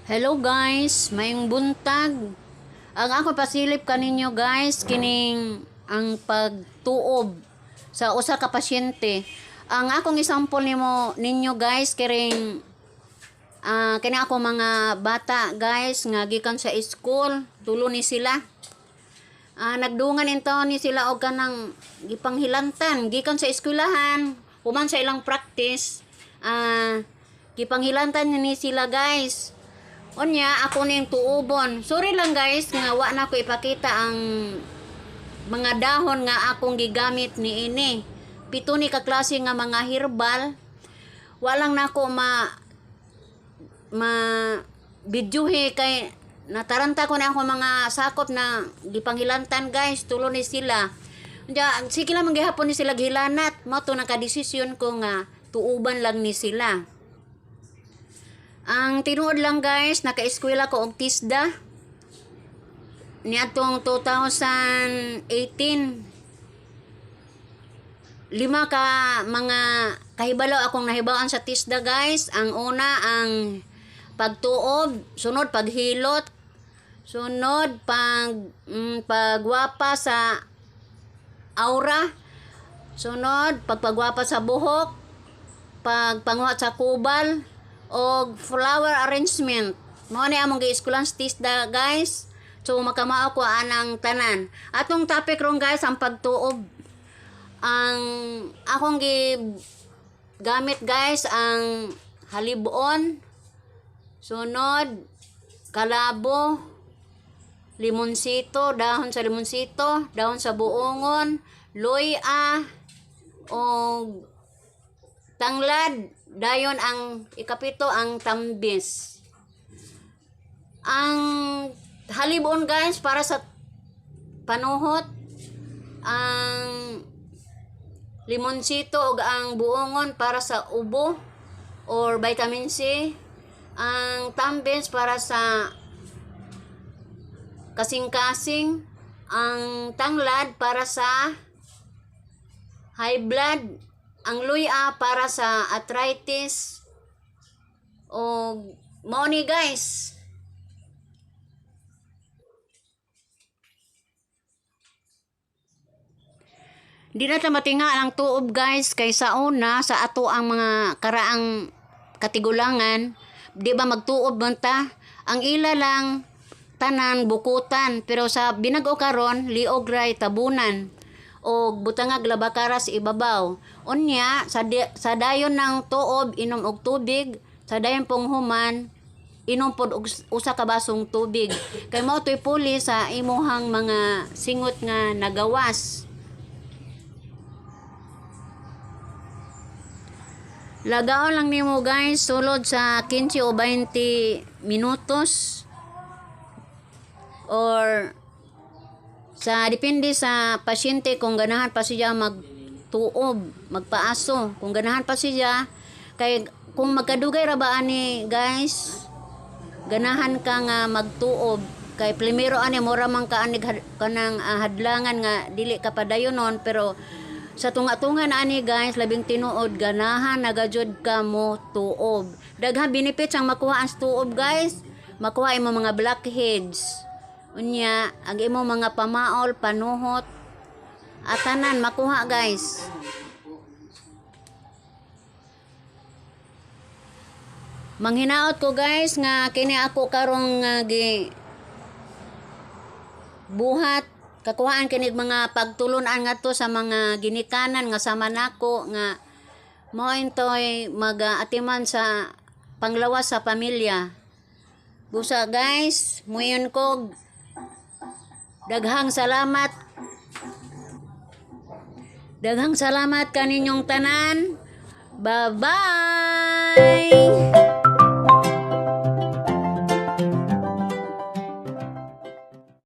Hello guys, mayong buntag. Ang ako pasilip kaninyo guys, kining ang pagtuob sa usa ka pasyente. Ang akong example ninyo guys, kiring kini ako mga bata guys nga gikan sa school, tulo ni sila. Nagdungan into ni sila og kanang gipanghilantan gikan sa eskwelahan, human sa ilang practice. Gipanghilantan ni sila guys. Onya, ako ning tuubon. Sorry lang guys, nga wa na ko ipakita ang mga dahon nga akong gigamit ni ini. Pito ni ka klase nga mga herbal. Walang nako videohe kay nataranta ko na ako mga sakop na gipanghilantan guys, tulo ni sila. Sige lang manggihapon ni sila gilanat. Mo to nakadesisyon ko nga tuuban lang ni sila. Ang tinuod lang guys, naka-eskwela ko og TISDA niadtong 2018. Lima ka mga kahibalo akong nahibawaan sa TISDA guys. Ang una ang pagtuob, sunod paghilot, sunod pagwapa sa aura, sunod pagpagwapa sa buhok, pagpanguha sa kubal, og flower arrangement. Mao ni among gi-eskwelahan sa TISDA guys. So makamao ko anang tanan. Atong topic ron guys ang pagtuob. Ang akong gamit guys ang halibon, sunod kalabo, limonsito, dahon sa limonsito, dahon sa buongon, loya, og tanglad. Dayon ang ikapito ang tambis. Ang halibon guys para sa panuhot, ang limonsito ug ang buongon para sa ubo or vitamin C, ang tambis para sa kasing-kasing, ang tanglad para sa high blood, ang luya para sa arthritis. O mao ni guys. Di na ta matinga ang tuob guys kay sa una sa ato ang mga karaang katigulangan, di ba magtuob man ta? Ang ila lang tanan bukutan, pero sa binag-o karon liog ray tabunan o butangag labakaras ibabaw. Unya sa dayon ng tuob inom og tubig, sa dayon pong human inom pod og usa ka basong tubig. Kay mao toy puli sa imuhang mga singot nga nagawas. Lagaon lang nimo guys sulod sa 15 o 20 minutos or sa depende sa pasyente kung ganahan pa siya magtuob, magpaaso, kung ganahan pa siya. Kay kung magkadugay ra ba ani guys, ganahan ka nga magtuob, kay primero ani mura man ka ani kanang hadlangan nga dili ka padayonon, pero sa tunga-tunga na ani guys, labing tinuod ganahan nagajud ka mo tuob. Daghang benefits ang makuha ang tuob guys. Makuha imo mga blackheads, unya ang imo mga pamaol, panuhot, atanan makuha guys. Manghinaot ko guys nga kini ako karong buhat kakuhaan kini mga pagtulunan nga to sa mga ginikanan nga sama nako nga mao intoy mag-atiman sa panglawas sa pamilya. Busa guys, muyon ko daghang salamat. Daghang salamat kaninyong tanan. Bye-bye!